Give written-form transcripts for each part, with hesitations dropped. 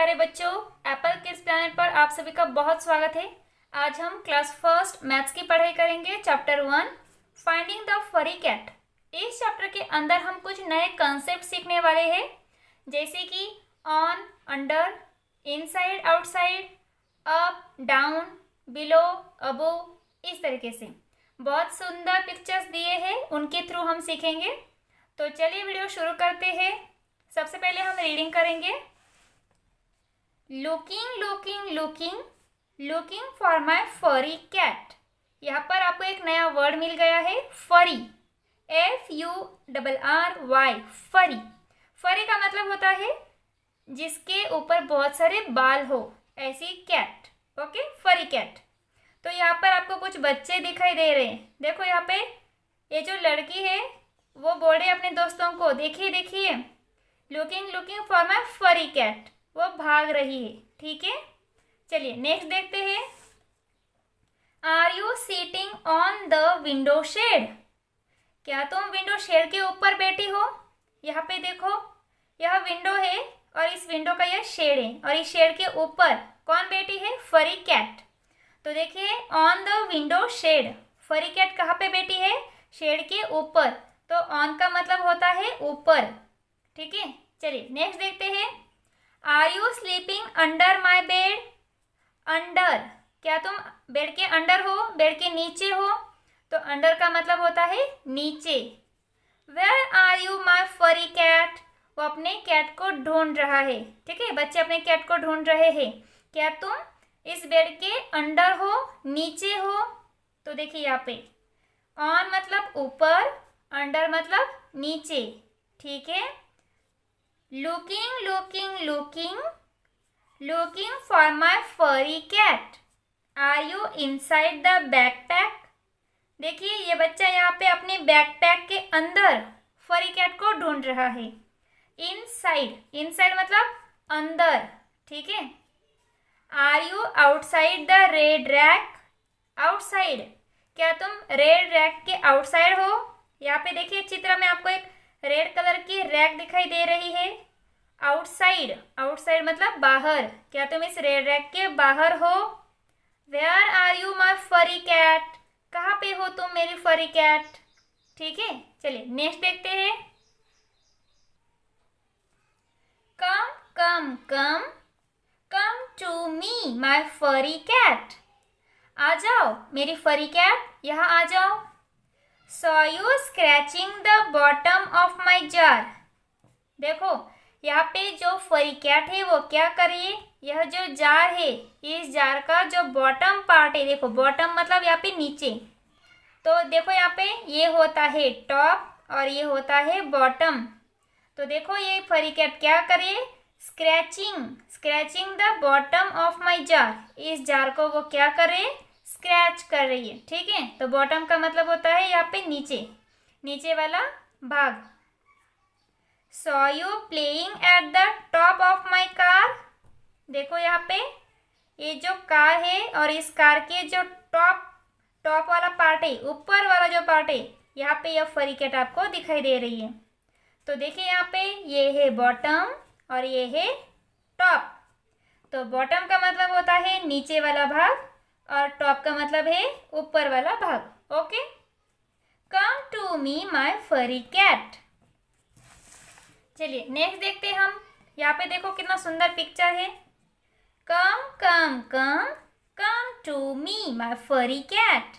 प्यारे बच्चों, Apple kids planet पर आप सभी का बहुत स्वागत है। आज हम क्लास फर्स्ट मैथ्स की पढ़ाई करेंगे। चैप्टर 1 फाइंडिंग द फरी कैट। इस चैप्टर के अंदर हम कुछ नए कंसेप्ट सीखने वाले हैं, जैसे कि on, under, inside, outside, up, down, below, above, इस तरीके से बहुत सुंदर पिक्चर्स दिए हैं, उनके थ्रू हम सीखेंगे। तो चलिए वीडियो शुरू करते हैं। सबसे पहले हम रीडिंग करेंगे। Looking looking looking looking for my furry cat. यहाँ पर आपको एक नया वर्ड मिल गया है, फरी, FURRY, फरी। फरी का मतलब होता है जिसके ऊपर बहुत सारे बाल हो, ऐसी कैट। ओके, फरी कैट। तो यहाँ पर आपको कुछ बच्चे दिखाई दे रहे हैं। देखो यहाँ पे ये जो लड़की है वो बोल रही है अपने दोस्तों को, देखिए देखिए, looking looking for my furry cat. वो भाग रही है। ठीक है, चलिए नेक्स्ट देखते हैं। Are you sitting on the window shade. क्या तुम विंडो शेड के ऊपर बैठी हो? यहाँ पे देखो, यह विंडो है और इस विंडो का यह शेड है, और इस शेड के ऊपर कौन बैठी है? फरी कैट। तो देखिए, ऑन द विंडो शेड, फरी कैट कहाँ पे बैठी है? शेड के ऊपर। तो ऑन का मतलब होता है ऊपर। ठीक है, चलिए नेक्स्ट देखते हैं। Are you sleeping under my bed. Under, क्या तुम बेड के अंडर हो, बेड के नीचे हो? तो अंडर का मतलब होता है नीचे। Where are you my furry cat. वो अपने कैट को ढूंढ रहा है। ठीक है, बच्चे अपने कैट को ढूंढ रहे हैं। क्या तुम इस बेड के अंडर हो, नीचे हो? तो देखिए यहाँ पे ऑन मतलब ऊपर, अंडर मतलब नीचे। ठीक है, looking looking looking looking for my furry cat. Are you inside the backpack. देखिए ये बच्चा यहाँ पे अपने बैकपैक के अंदर फरी कैट को ढूंढ रहा है। इनसाइड, इनसाइड मतलब अंदर। ठीक है, are you outside the red rack. Outside, क्या तुम रेड रैक के आउटसाइड हो? यहाँ पे देखिए चित्र में आपको एक रेड कलर की रैक दिखाई दे रही है। आउटसाइड, आउटसाइड मतलब बाहर, क्या तुम इस रेड रैक के बाहर हो? Where are you my furry cat. कहाँ पे हो तुम मेरी फरी कैट? ठीक है, चलिए नेक्स्ट देखते हैं। कम कम कम come to me my furry cat. आ जाओ मेरी फरी कैट, यहाँ आ जाओ। Saw you scratching the bottom of my jar. देखो यहाँ पे जो फरी कैट है वो क्या कर रही है? यह जो जार है, इस जार का जो बॉटम पार्ट है, देखो बॉटम मतलब यहाँ पे नीचे। तो देखो यहाँ पे ये होता है टॉप और ये होता है बॉटम। तो देखो ये फरी कैट क्या कर रही है? Scratching, scratching the bottom of my jar. इस जार को वो क्या कर रही है? स्क्रैच कर रही है। ठीक है, तो बॉटम का मतलब होता है यहाँ पे नीचे, नीचे वाला भाग। Saw you playing at the top of my car. देखो यहाँ पे ये जो कार है और इस कार के जो टॉप, टॉप वाला पार्ट है, ऊपर वाला जो पार्ट है, यहाँ पे यह फरी कैट आपको दिखाई दे रही है। तो देखिए यहाँ पे ये है बॉटम और ये है टॉप। तो बॉटम का मतलब होता है नीचे वाला भाग और टॉप का मतलब है ऊपर वाला भाग। Okay, come to me my furry cat. चलिए नेक्स्ट देखते हैं हम। यहाँ पे देखो कितना सुंदर पिक्चर है। कम कम कम come to me my furry cat.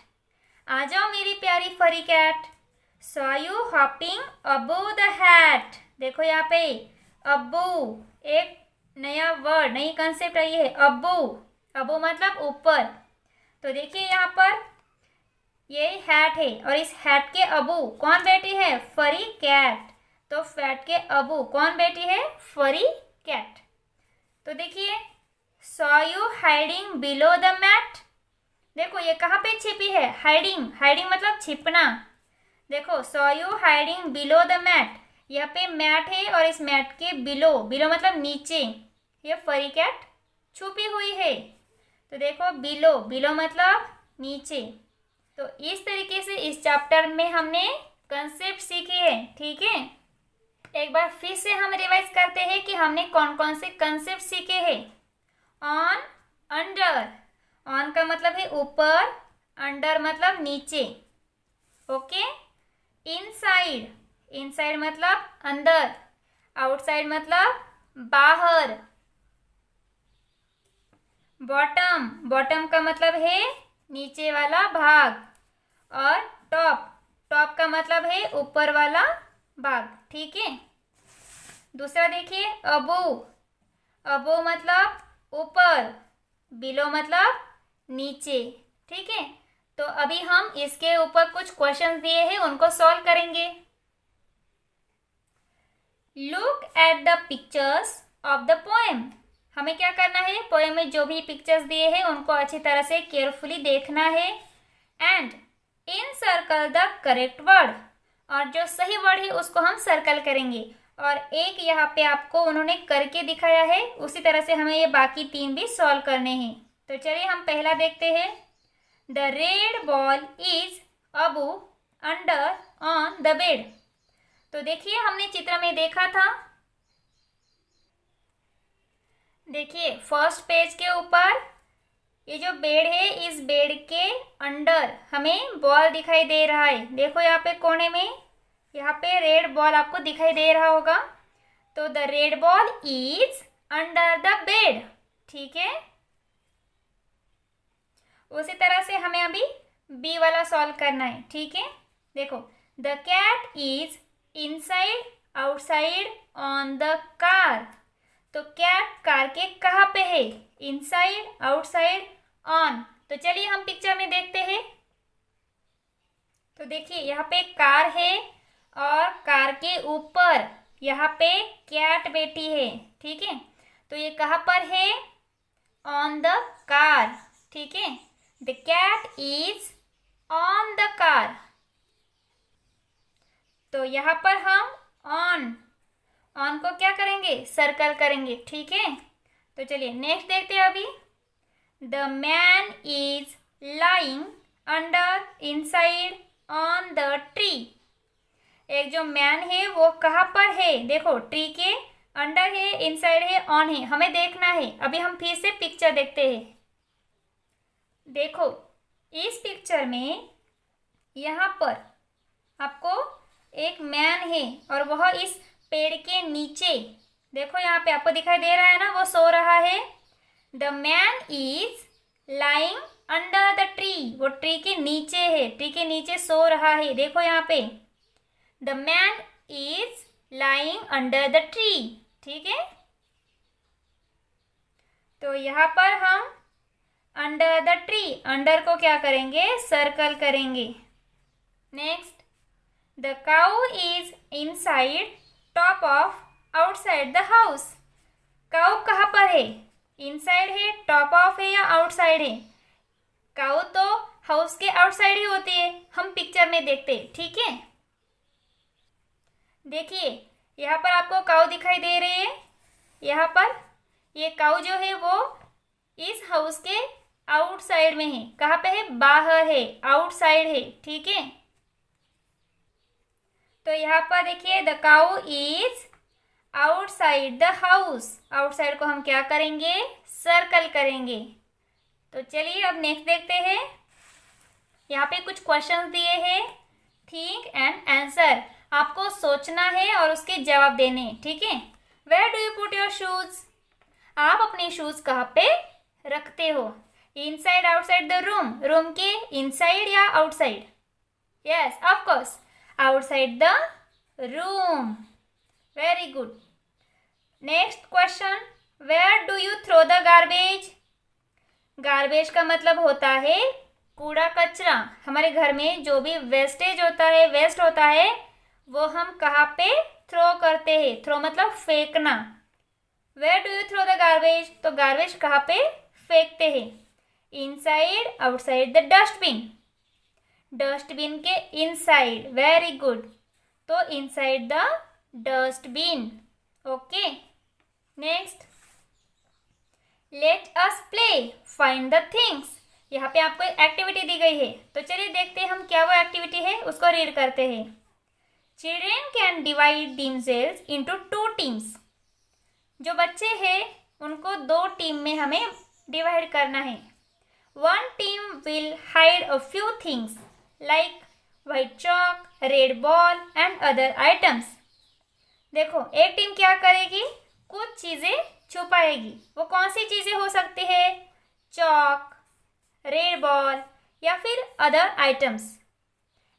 आ जाओ मेरी प्यारी furry cat. Saw you hopping above the hat. देखो यहाँ पे अबोव, एक नया वर्ड, नई कंसेप्ट आई है, अबोव। अबोव मतलब ऊपर। तो देखिए यहाँ पर ये हैट है और इस हैट के अबोव कौन बैठी है? फरी कैट। तो फैट के अबोव कौन बैठी है? फरी कैट। तो देखिए, saw you hiding below the mat. देखो ये कहाँ पे छिपी है? हाइडिंग, हाइडिंग मतलब छिपना। देखो saw you hiding below the mat, यहाँ पे मैट है और इस मैट के बिलो, बिलो मतलब नीचे, ये फरी कैट छुपी हुई है। तो देखो बिलो, बिलो मतलब नीचे। तो इस तरीके से इस चैप्टर में हमने कंसेप्ट सीखे हैं। ठीक है, एक बार फिर से हम रिवाइज करते हैं कि हमने कौन कौन से कंसेप्ट सीखे हैं। On, under. ऑन का मतलब है ऊपर, अंडर मतलब नीचे। ओके। इनसाइड, इनसाइड मतलब अंदर, आउटसाइड मतलब बाहर। बॉटम, बॉटम का मतलब है नीचे वाला भाग। और टॉप, टॉप का मतलब है ऊपर वाला भाग। ठीक है। दूसरा देखिए, अबोव। अबोव मतलब ऊपर, बिलो मतलब नीचे। ठीक है। तो अभी हम इसके ऊपर कुछ क्वेश्चंस दिए हैं, उनको सॉल्व करेंगे। Look at the pictures of the poem. हमें क्या करना है, पोएम में जो भी पिक्चर्स दिए हैं उनको अच्छी तरह से केयरफुली देखना है। And in circle the correct word, और जो सही वर्ड है उसको हम सर्कल करेंगे। और एक यहाँ पे आपको उन्होंने करके दिखाया है, उसी तरह से हमें ये बाकी 3 भी सॉल्व करने हैं। तो चलिए हम पहला देखते हैं। The red ball is above, under, on the bed. तो देखिए हमने चित्र में देखा था, देखिए फर्स्ट पेज के ऊपर ये जो बेड है, इस बेड के अंडर हमें बॉल दिखाई दे रहा है। देखो यहाँ पे कोने में, यहाँ पे रेड बॉल आपको दिखाई दे रहा होगा। तो the red ball is under the bed. ठीक है। उसी तरह से हमें अभी बी वाला सॉल्व करना है। ठीक है। देखो, the cat is inside, outside, on the car. तो कैट कार के कहाँ पे है, इनसाइड, आउटसाइड, ऑन। तो चलिए हम पिक्चर में देखते हैं। तो देखिए यहाँ पे कार है और कार के ऊपर यहाँ पे कैट बैठी है। ठीक है। तो ये कहाँ पर है, ऑन द कार। ठीक है। The cat is on the car. तो यहाँ पर हम ऑन, ऑन को क्या करेंगे, सर्कल करेंगे। ठीक है। तो चलिए नेक्स्ट देखते हैं अभी। The man is lying under, inside, on the tree. एक जो मैन है वो कहाँ पर है, देखो ट्री के अंडर है, इनसाइड है, ऑन है। हमें देखना है। अभी हम फिर से पिक्चर देखते हैं। देखो इस पिक्चर में यहाँ पर आपको एक मैन है और वह इस पेड़ के नीचे, देखो यहाँ पे आपको दिखाई दे रहा है ना, वो सो रहा है। The man is lying under the tree, वो ट्री के नीचे है, ट्री के नीचे सो रहा है। देखो यहाँ पे the man is lying under the tree. ठीक है। तो यहाँ पर हम अंडर द ट्री, अंडर को क्या करेंगे, सर्कल करेंगे। Next, the cow is inside, top of, outside the house. Cow कहाँ पर है, इनसाइड है, टॉप ऑफ है या आउटसाइड है। काउ तो हाउस के आउटसाइड ही होती है, हम पिक्चर में देखते हैं। ठीक है। देखिए यहाँ पर आपको काउ दिखाई दे रही है। यहाँ पर ये काउ जो है वो इस हाउस के आउटसाइड में है। कहाँ पे है, बाहर है, आउटसाइड है। ठीक है। तो यहाँ पर देखिए the cow is outside the house, outside को हम क्या करेंगे, सर्कल करेंगे। तो चलिए अब नेक्स्ट देखते हैं। यहाँ पे कुछ क्वेश्चंस दिए हैं, थिंक एंड आंसर। आपको सोचना है और उसके जवाब देने हैं। ठीक है। Where do you put your shoes, आप अपने शूज कहाँ पे रखते हो, inside, outside the room, room के इनसाइड या outside. Yes of course outside the room. Very good. Next question, where do you throw the garbage. Garbage का मतलब होता है कूड़ा कचरा। हमारे घर में जो भी वेस्टेज होता है, वेस्ट होता है, वो हम कहाँ पे थ्रो करते हैं। थ्रो मतलब फेंकना। Where do you throw the garbage, तो गार्बेज कहाँ पे फेंकते हैं, inside, outside the dustbin, dustbin के इनसाइड। Very good. तो inside the dustbin. Okay. Next, let us play, find the things. यहाँ पे आपको एक एक्टिविटी दी गई है, तो चलिए देखते हैं हम क्या वो एक्टिविटी है, उसको रीड करते हैं। Children can divide themselves into 2 teams. जो बच्चे हैं उनको 2 टीम में हमें डिवाइड करना है. One team will hide a few things like white chalk, red ball and other items. देखो, एक टीम क्या करेगी, कुछ चीज़ें छुपाएगी. वो कौन सी चीज़ें हो सकती है, चॉक, रेड बॉल या फिर other items.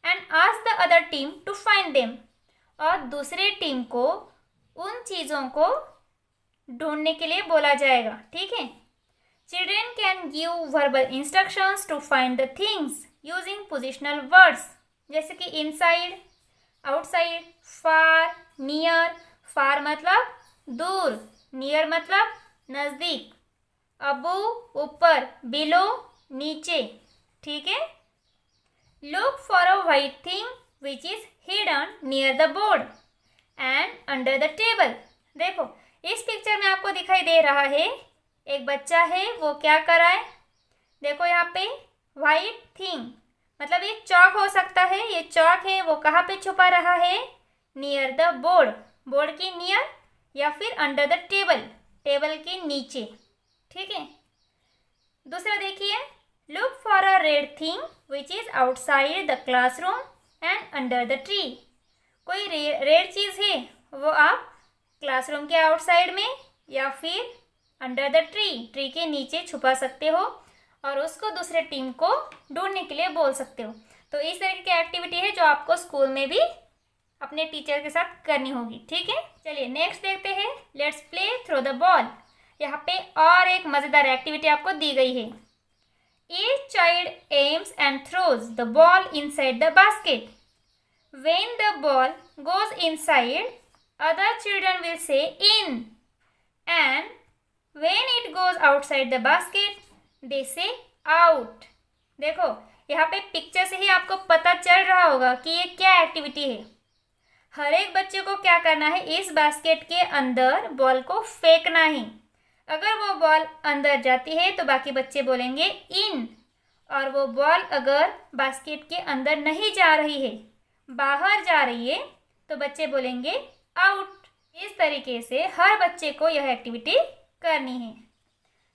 And ask the other team to find them. और दूसरे टीम को उन चीज़ों को ढूंढने के लिए बोला जाएगा. ठीक है. Children can give verbal instructions to find the things using positional words, जैसे कि inside, outside, far, near. Far मतलब दूर, नियर मतलब नज़दीक, अबू ऊपर, बिलो नीचे. ठीक है. Look for a white thing which is hidden near the board and under the table. देखो, इस पिक्चर में आपको दिखाई दे रहा है एक बच्चा है, वो क्या कर रहा है. देखो यहाँ पे white thing मतलब ये चौक हो सकता है. ये चौक है, वो कहाँ पे छुपा रहा है, नियर द बोर्ड, बोर्ड के नियर या फिर अंडर द टेबल, टेबल के नीचे. ठीक है. दूसरा देखिए, Look for a red thing which is outside the classroom and under the tree. कोई रेड चीज़ है, वो आप क्लासरूम के आउटसाइड में या फिर अंडर द ट्री के नीचे छुपा सकते हो और उसको दूसरे टीम को ढूंढने के लिए बोल सकते हो. तो इस तरीके की एक्टिविटी है जो आपको स्कूल में भी अपने टीचर के साथ करनी होगी. ठीक है. चलिए नेक्स्ट देखते हैं. Let's play throw the ball. यहाँ पे और एक मज़ेदार एक्टिविटी आपको दी गई है. Each child aims and throws the ball inside the basket. When the ball goes inside, other children will say in, and when it goes outside the basket, they say out. देखो, यहाँ पे picture से ही आपको पता चल रहा होगा कि ये क्या एक्टिविटी है. हर एक बच्चे को क्या करना है, इस बास्केट के अंदर बॉल को फेंकना है. अगर वो बॉल अंदर जाती है तो बाकी बच्चे बोलेंगे इन, और वो बॉल अगर बास्केट के अंदर नहीं जा रही है, बाहर जा रही है, तो बच्चे बोलेंगे आउट. इस तरीके से हर बच्चे को यह एक्टिविटी करनी है.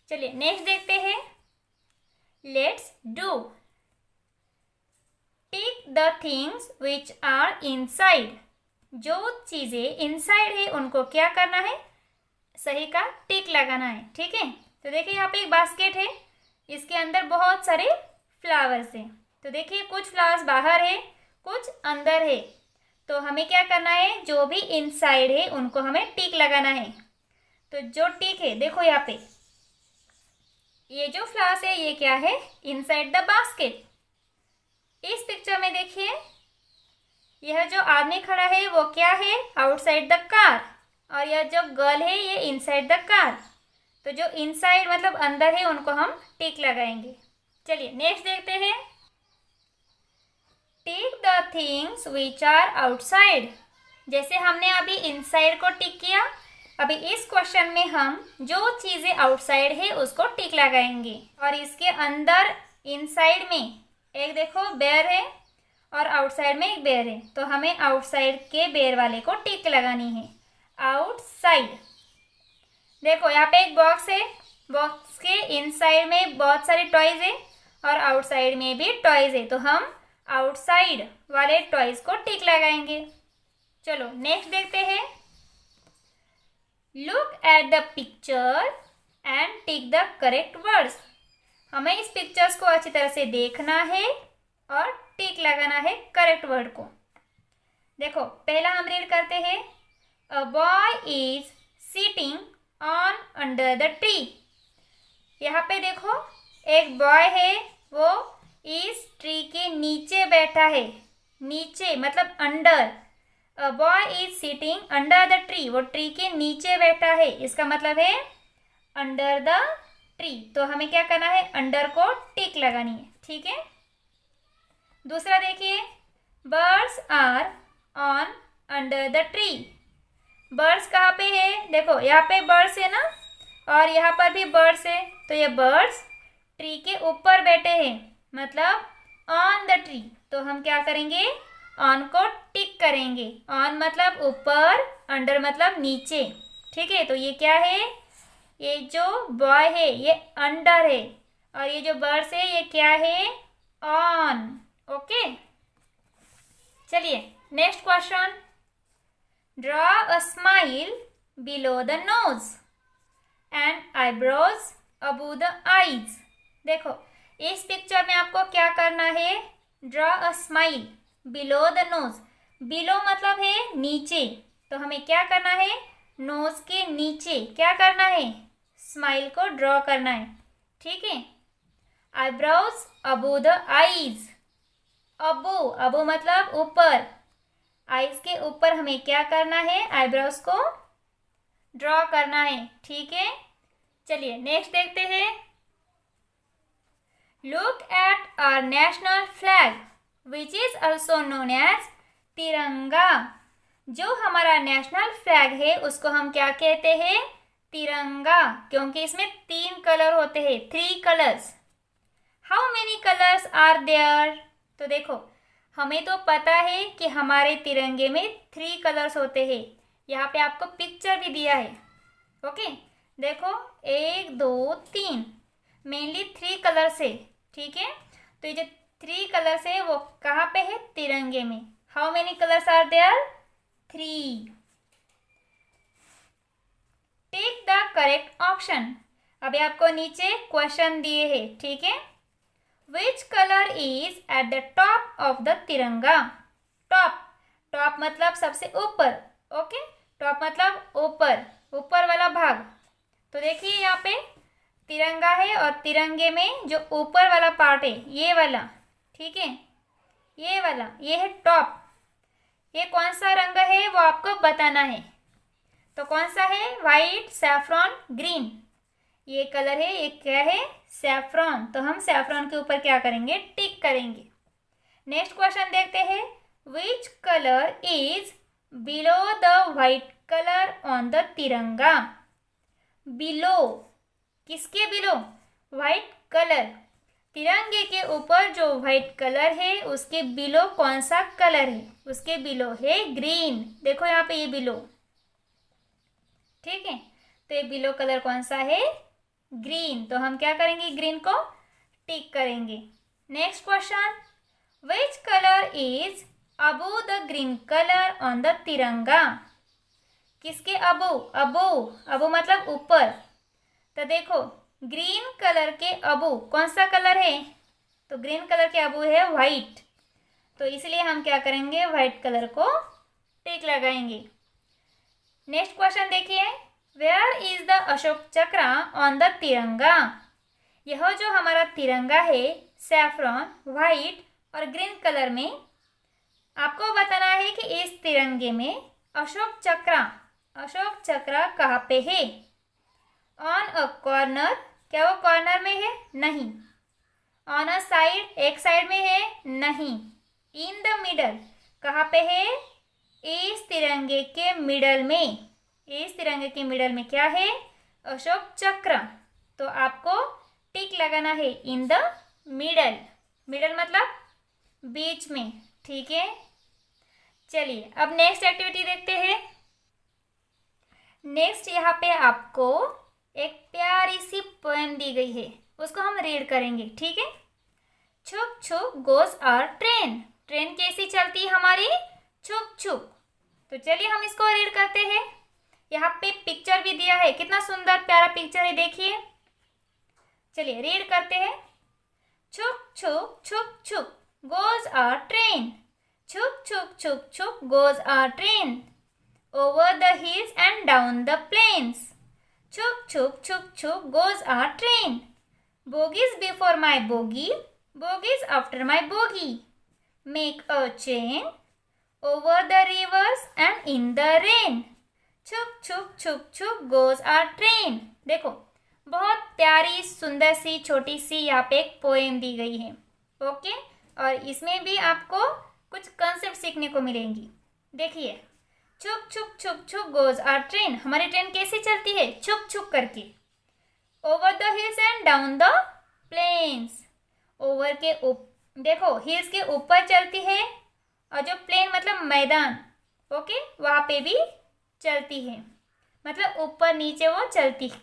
चलिए नेक्स्ट देखते हैं. Let's do. Tick the things which are inside. जो चीज़ें इनसाइड है उनको क्या करना है, सही का टिक लगाना है. ठीक है. तो देखिए यहाँ पे एक बास्केट है, इसके अंदर बहुत सारे फ्लावर्स हैं. तो देखिए कुछ फ्लावर्स बाहर है, कुछ अंदर है. तो हमें क्या करना है, जो भी इनसाइड है उनको हमें टिक लगाना है. तो जो टिक है, देखो यहाँ पे ये जो फ्लावर्स है ये क्या है, इनसाइड द बास्केट. इस पिक्चर में देखिए यह जो आदमी खड़ा है वो क्या है, आउटसाइड द कार, और यह जो गर्ल है ये इनसाइड द कार. तो जो इनसाइड मतलब अंदर है उनको हम टिक लगाएंगे. चलिए नेक्स्ट देखते हैं. Tick the things which are outside. जैसे हमने अभी इनसाइड को टिक किया, अभी इस क्वेश्चन में हम जो चीज़ें आउटसाइड है उसको टिक लगाएंगे. और इसके अंदर इनसाइड में एक देखो बेयर है और आउटसाइड में एक बेयर है, तो हमें आउटसाइड के बेयर वाले को टिक लगानी है, आउटसाइड. देखो यहाँ पे एक बॉक्स है, बॉक्स के इनसाइड में बहुत सारे टॉयज है और आउटसाइड में भी टॉयज है, तो हम आउटसाइड वाले टॉयज को टिक लगाएंगे. चलो नेक्स्ट देखते हैं. Look at the picture and tick the correct words. हमें इस पिक्चर्स को अच्छी तरह से देखना है और टिक लगाना है करेक्ट वर्ड को. देखो पहला हम रीड करते हैं. A boy is sitting on under the tree. यहाँ पे देखो एक बॉय है, वो इस ट्री के नीचे बैठा है. नीचे मतलब under. A boy is sitting under the tree, वो ट्री के नीचे बैठा है, इसका मतलब है अंडर द ट्री. तो हमें क्या करना है, अंडर को टिक लगानी है. ठीक है. दूसरा देखिए. Birds are on under the tree. Birds कहाँ पे है, देखो यहाँ पे बर्ड्स है ना, और यहाँ पर भी बर्ड्स है, तो ये बर्ड्स ट्री के ऊपर बैठे हैं, मतलब ऑन द ट्री. तो हम क्या करेंगे, ऑन को टिक करेंगे। ऑन मतलब ऊपर, अंडर मतलब नीचे। ठीक है, तो ये क्या है, ये जो बॉय है ये अंडर है और ये जो बर्ड्स है ये क्या है, ऑन। ओके, चलिए next question. Draw a smile below the nose and eyebrows above the eyes. देखो इस पिक्चर में आपको क्या करना है, draw a smile below the nose. Below मतलब है नीचे, तो हमें क्या करना है, नोज के नीचे क्या करना है, स्माइल को ड्रॉ करना है। ठीक है, आईब्रोज अबव द आईज। अबो, अबो मतलब ऊपर, आईज के ऊपर हमें क्या करना है, आईब्रोज को ड्रॉ करना है। ठीक है, चलिए नेक्स्ट देखते हैं। Look at our national flag which is also known as tiranga. जो हमारा नेशनल फ्लैग है उसको हम क्या कहते हैं, तिरंगा, क्योंकि इसमें 3 कलर होते हैं, 3 colours. How many colours are there. तो देखो हमें तो पता है कि हमारे तिरंगे में 3 कलर्स होते हैं। यहाँ पे आपको पिक्चर भी दिया है। ओके, देखो 1 2 3, मेनली 3 कलर्स है। ठीक है, तो ये जो 3 कलर्स है वो कहाँ पे है, तिरंगे में। How many colours are there, 3। Take the correct option. अभी आपको नीचे क्वेश्चन दिए हैं। ठीक है, which colour is at the top of the tiranga. Top, top मतलब सबसे ऊपर। ओके, टॉप मतलब ऊपर, ऊपर वाला भाग। तो देखिए यहाँ पे तिरंगा है और तिरंगे में जो ऊपर वाला पार्ट है ये वाला, ठीक है, ये वाला, ये है टॉप। ये कौन सा रंग है वो आपको बताना है। तो कौन सा है, वाइट, सैफ्रॉन, ग्रीन। ये कलर है, ये क्या है, सैफ्रॉन। तो हम सैफ्रॉन के ऊपर क्या करेंगे, टिक करेंगे। नेक्स्ट क्वेश्चन देखते हैं। विच colour is below the white colour on the तिरंगा। बिलो, किसके बिलो, वाइट कलर। तिरंगे के ऊपर जो वाइट कलर है उसके बिलो कौन सा कलर है, उसके बिलो है ग्रीन। देखो यहाँ पे ये बिलो, ठीक है, तो ये बिलो कलर कौन सा है, ग्रीन। तो हम क्या करेंगे, ग्रीन को टिक करेंगे। Next question. Which colour is above the green colour on the तिरंगा। किसके अबो, अबो, अबो मतलब ऊपर। तो देखो ग्रीन कलर के अबो कौन सा कलर है, तो ग्रीन कलर के अबो है वाइट। तो इसलिए हम क्या करेंगे, वाइट कलर को टिक लगाएंगे। नेक्स्ट क्वेश्चन देखिए। वेयर इज द अशोक चक्र ऑन द तिरंगा। यह जो हमारा तिरंगा है सैफ्रॉन, वाइट और ग्रीन कलर में, आपको बताना है कि इस तिरंगे में अशोक चक्र कहाँ पे है। ऑन अ कॉर्नर, क्या वो कॉर्नर में है, नहीं। ऑन अ साइड, एक साइड में है, नहीं। इन द मिडल, कहाँ पे है, इस तिरंगे के मिडल में। इस तिरंगे के मिडल में क्या है, अशोक चक्र। तो आपको टिक लगाना है इन द मिडल। मिडल मतलब बीच में, ठीक है। चलिए अब नेक्स्ट एक्टिविटी देखते हैं। नेक्स्ट यहाँ पे आपको एक प्यारी सी पोएम दी गई है, उसको हम रीड करेंगे, ठीक है। छुप छुप गोज आवर ट्रेन। ट्रेन कैसी चलती है हमारी, छुप छुप। तो चलिए हम इसको रीड करते हैं। यहाँ पे पिक्चर भी दिया है, कितना सुंदर प्यारा पिक्चर है, देखिए। चलिए रीड करते हैं। छुप छुप छुप छुप गोज आवर ट्रेन। छुप छुप छुप छुप goes our train over the hills and down the plains. Chup chup chup chup goes our train. Bogies before my bogie, bogies after my bogie. Make a chain over the rivers and in the rain. Chup chup chup chup goes our train. देखो बहुत प्यारी सुंदर सी छोटी सी यहाँ पे एक poem दी गई है, ओके। और इसमें भी आपको कुछ कंसेप्ट सीखने को मिलेंगी। देखिए, छुप छुप छुप छुप गोज आवर ट्रेन। हमारी ट्रेन कैसे चलती है, छुप छुप करके। Over the hills and down the plains. Over के देखो हिल्स के ऊपर चलती है और जो प्लेन मतलब मैदान, ओके, वहाँ पे भी चलती है, मतलब ऊपर नीचे वो चलती है।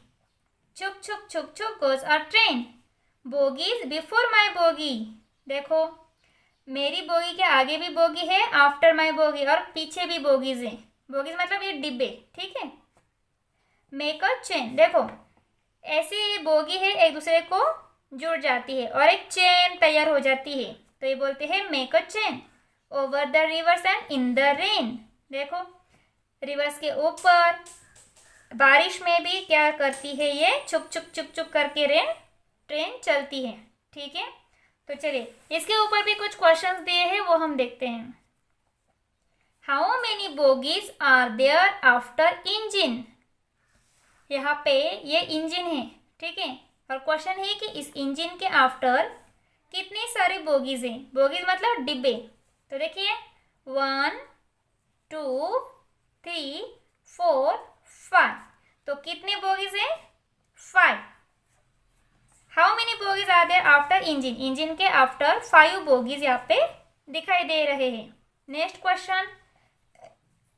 छुक छुक छुक छुक goes a train, bogies before my bogie. देखो मेरी बोगी के आगे भी बोगी है, आफ्टर माई बोगी, और पीछे भी बोगीज है। बोगीज मतलब ये डिब्बे, ठीक है। मेक अ चेन, देखो ऐसे ये बोगी है एक दूसरे को जुड़ जाती है और एक चेन तैयार हो जाती है, तो ये बोलते हैं make a chain. Over the reverse and in the rain, देखो रिवर्स के ऊपर, बारिश में भी क्या करती है ये, छुक छुक छुक छुक करके ट्रेन चलती है, ठीक है। तो चलिए इसके ऊपर भी कुछ क्वेश्चंस दिए हैं, वो हम देखते हैं। How many bogies are there after engine, यहाँ पे ये इंजन है, ठीक है, और क्वेश्चन है कि इस इंजन के आफ्टर कितनी सारी बोगीज हैं। बोगीज मतलब डिब्बे, तो देखिए 1 2 3 4 5, तो कितने बोगीज हैं, 5। How many bogies are there after engine, engine के आफ्टर 5 बोगीज यहाँ पे दिखाई दे रहे हैं। Next question,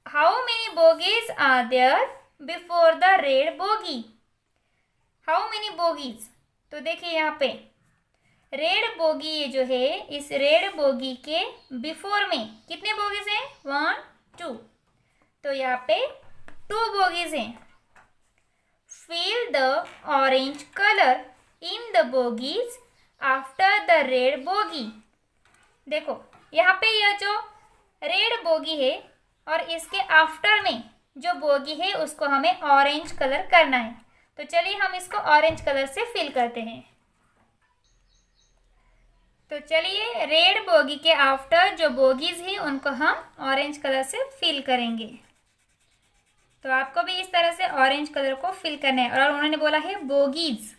how many bogies are there before the red bogie, how many bogies, तो देखिए यहाँ पे रेड बोगी ये जो है, इस रेड बोगी के बिफोर में कितने बोगीज हैं, 1 2, तो यहाँ पे 2 बोगीज हैं। Fill the orange colour in the bogies after the red bogie, देखो यहाँ पे यह जो रेड बोगी है और इसके आफ्टर में जो बोगी है उसको हमें ऑरेंज कलर करना है, तो चलिए हम इसको ऑरेंज कलर से फिल करते हैं। तो चलिए रेड बोगी के आफ्टर जो बोगीज है उनको हम ऑरेंज कलर से फिल करेंगे। तो आपको भी इस तरह से ऑरेंज कलर को फिल करना है, और उन्होंने बोला है बोगीज,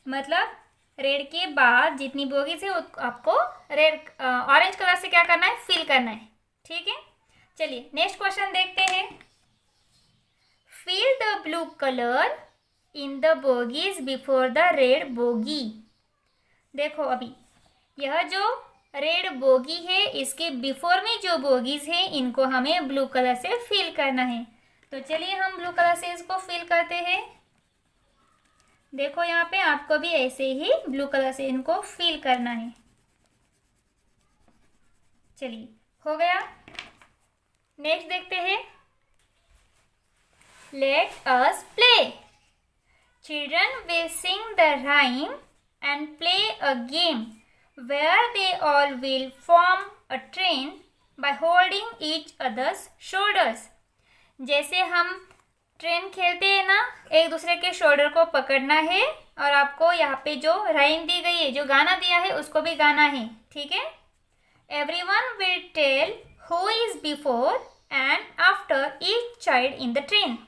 मतलब रेड के बाद जितनी बोगीज है आपको रेड ऑरेंज कलर से क्या करना है, फिल करना है, ठीक है। चलिए नेक्स्ट क्वेश्चन देखते हैं। Fill the blue colour in the bogies before the red bogie, देखो अभी यह जो रेड बोगी है इसके बिफोर में जो बोगीज है इनको हमें ब्लू कलर से फिल करना है, तो चलिए हम ब्लू कलर से इसको फिल करते हैं। देखो यहाँ पे आपको भी ऐसे ही ब्लू कलर से इनको फिल करना है। चलिए हो गया, नेक्स्ट देखते हैं। Late us play, children will sing the rhyme and play a game where they all will form a train by holding each other's shoulders, जैसे हम ट्रेन खेलते हैं ना, एक दूसरे के शोल्डर को पकड़ना है, और आपको यहाँ पे जो राइम दी गई है, जो गाना दिया है उसको भी गाना है, ठीक है। Everyone will tell who is before and after each child in the train,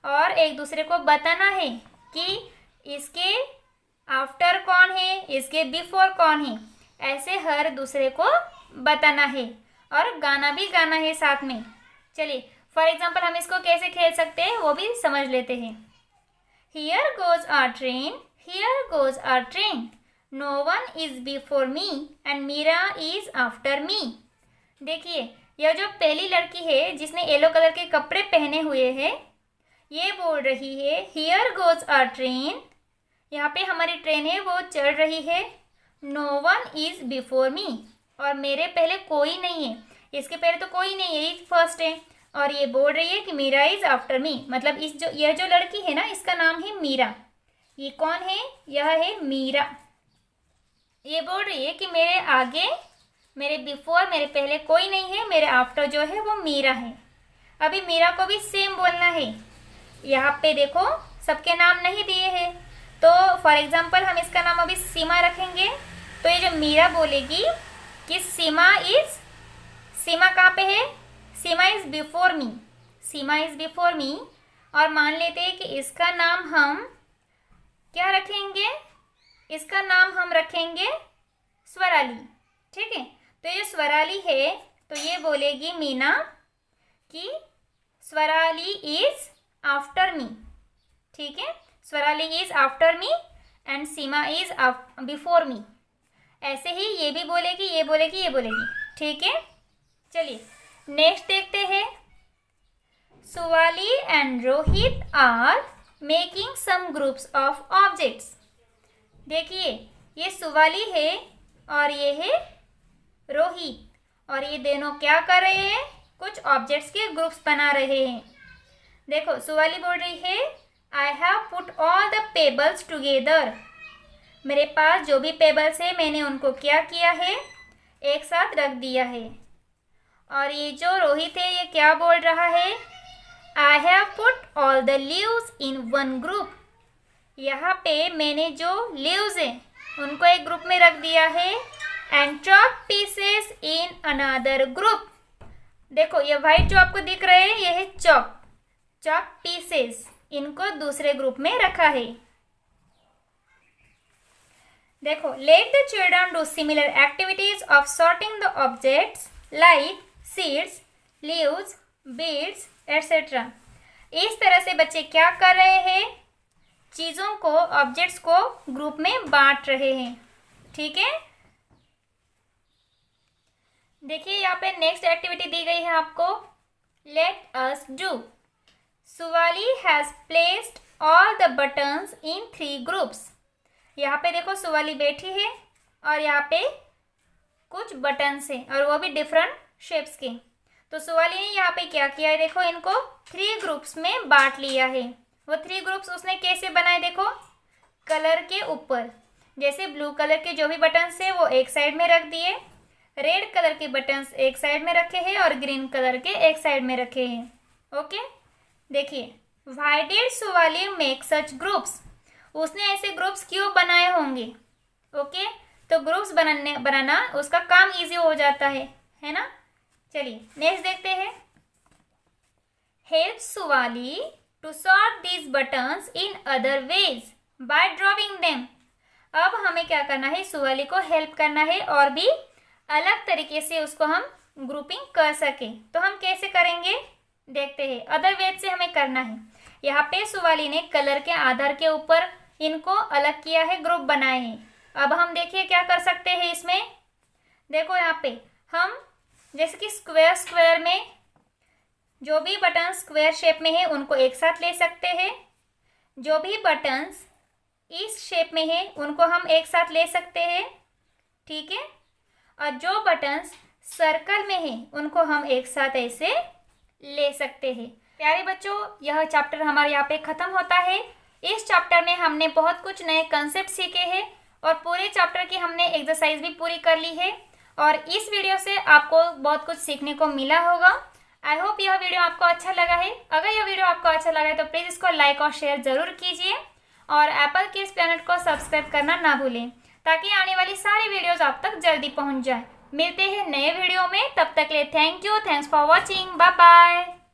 और एक दूसरे को बताना है कि इसके आफ्टर कौन है, इसके बिफोर कौन है, ऐसे हर दूसरे को बताना है और गाना भी गाना है साथ में। चलिए फॉर एग्जाम्पल हम इसको कैसे खेल सकते हैं वो भी समझ लेते हैं। Here goes our train, here goes our train, no one is before me and Meera is after me. देखिए यह जो पहली लड़की है जिसने येलो कलर के कपड़े पहने हुए हैं, ये बोल रही है हियर गोज आवर ट्रेन, यहाँ पे हमारी ट्रेन है वो चल रही है। No one is before me, और मेरे पहले कोई नहीं है, इसके पहले तो कोई नहीं है, ये फर्स्ट है, और ये बोल रही है कि मीरा इज आफ्टर मी, मतलब यह जो लड़की है ना इसका नाम है मीरा। ये कौन है, यह है मीरा। ये बोल रही है कि मेरे आगे, मेरे बिफोर, मेरे पहले कोई नहीं है, मेरे आफ्टर जो है वो मीरा है। अभी मीरा को भी सेम बोलना है। यहाँ पे देखो सबके नाम नहीं दिए हैं, तो फॉर एग्जाम्पल हम इसका नाम अभी सीमा रखेंगे, तो ये जो मीरा बोलेगी कि सीमा कहाँ पे है, Seema is before me, Seema is before me, और मान लेते हैं कि इसका नाम हम क्या रखेंगे, इसका नाम हम रखेंगे स्वराली, ठीक है। तो ये स्वराली है, तो ये बोलेगी मीना कि स्वराली इज आफ्टर मी, ठीक है। Swarali is after me and Seema is before मी। ऐसे ही ये भी बोलेगी, ये बोलेगी, ये बोलेगी, ठीक है। चलिए नेक्स्ट देखते हैं। Suvali and Rohit are making some groups of objects. देखिए ये सुवाली है और ये है रोहित, और ये दोनों क्या कर रहे हैं, कुछ ऑब्जेक्ट्स के ग्रुप्स बना रहे हैं। देखो सुवाली बोल रही है I have put all the pebbles together. मेरे पास जो भी पेबल्स है मैंने उनको क्या किया है, एक साथ रख दिया है। और ये जो रोहित है ये क्या बोल रहा है, I have put all the leaves in one group. यहाँ पे मैंने जो लीव्स हैं उनको एक ग्रुप में रख दिया है। And chalk pieces in another group. देखो ये वाइट जो आपको दिख रहे हैं ये है चॉक, चॉक पीसेस, इनको दूसरे ग्रुप में रखा है। देखो let the children do similar activities of sorting the objects like seeds, leaves, beads etcetera. इस तरह से बच्चे क्या कर रहे हैं, चीज़ों को, ऑब्जेक्ट्स को ग्रुप में बांट रहे हैं। ठीक है, देखिए यहाँ पे नेक्स्ट एक्टिविटी दी गई है आपको, let us do. Suvali has placed all the buttons in 3 groups. यहाँ पे देखो सुवाली बैठी है और यहाँ पे कुछ बटन्स हैं और वो भी डिफरेंट शेप्स के। तो सुवाली ने यहाँ पे क्या किया है, देखो इनको 3 ग्रुप्स में बांट लिया है। वो 3 ग्रुप्स उसने कैसे बनाए, देखो कलर के ऊपर, जैसे ब्लू कलर के जो भी बटन्स है वो एक साइड में रख दिए, रेड कलर के बटन्स एक साइड में रखे हैं और ग्रीन कलर के एक साइड में रखे हैं। ओके, देखिए why did Suvali make such groups. उसने ऐसे ग्रुप्स क्यों बनाए होंगे। ओके, तो ग्रुप्स बनाना उसका काम इजी हो जाता है ना। चलिए नेक्स्ट देखते हैं। Help Suvali to sort these buttons in other ways by drawing them. अब हमें क्या करना है, सुवाली को हेल्प करना है और भी अलग तरीके से उसको हम ग्रुपिंग कर सके। तो हम कैसे करेंगे देखते हैं। अदर वेज से हमें करना है। यहाँ पे सुवाली ने कलर के आधार के ऊपर इनको अलग किया है, ग्रुप बनाए हैं। अब हम देखिए क्या कर सकते हैं इसमें। देखो यहाँ पे हम जैसे कि स्क्वायर में जो भी बटन स्क्वायर शेप में है उनको एक साथ ले सकते हैं, जो भी बटन्स इस शेप में है उनको हम एक साथ ले सकते हैं। ठीक है, और जो बटन्स सर्कल में है उनको हम एक साथ ऐसे ले सकते हैं। प्यारे बच्चों, यह चैप्टर हमारे यहाँ पे ख़त्म होता है। इस चैप्टर में हमने बहुत कुछ नए कंसेप्ट सीखे हैं और पूरे चैप्टर की हमने एक्सरसाइज भी पूरी कर ली है और इस वीडियो से आपको बहुत कुछ सीखने को मिला होगा। आई होप यह वीडियो आपको अच्छा लगा है। अगर यह वीडियो आपको अच्छा लगा है तो प्लीज़ इसको लाइक और शेयर ज़रूर कीजिए और एप्पल किड्स प्लैनेट को सब्सक्राइब करना ना भूलें ताकि आने वाली सारी वीडियोज़ आप तक जल्दी पहुँच जाए। मिलते हैं नए वीडियो में, तब तक के लिए thank you, thanks for watching, bye bye.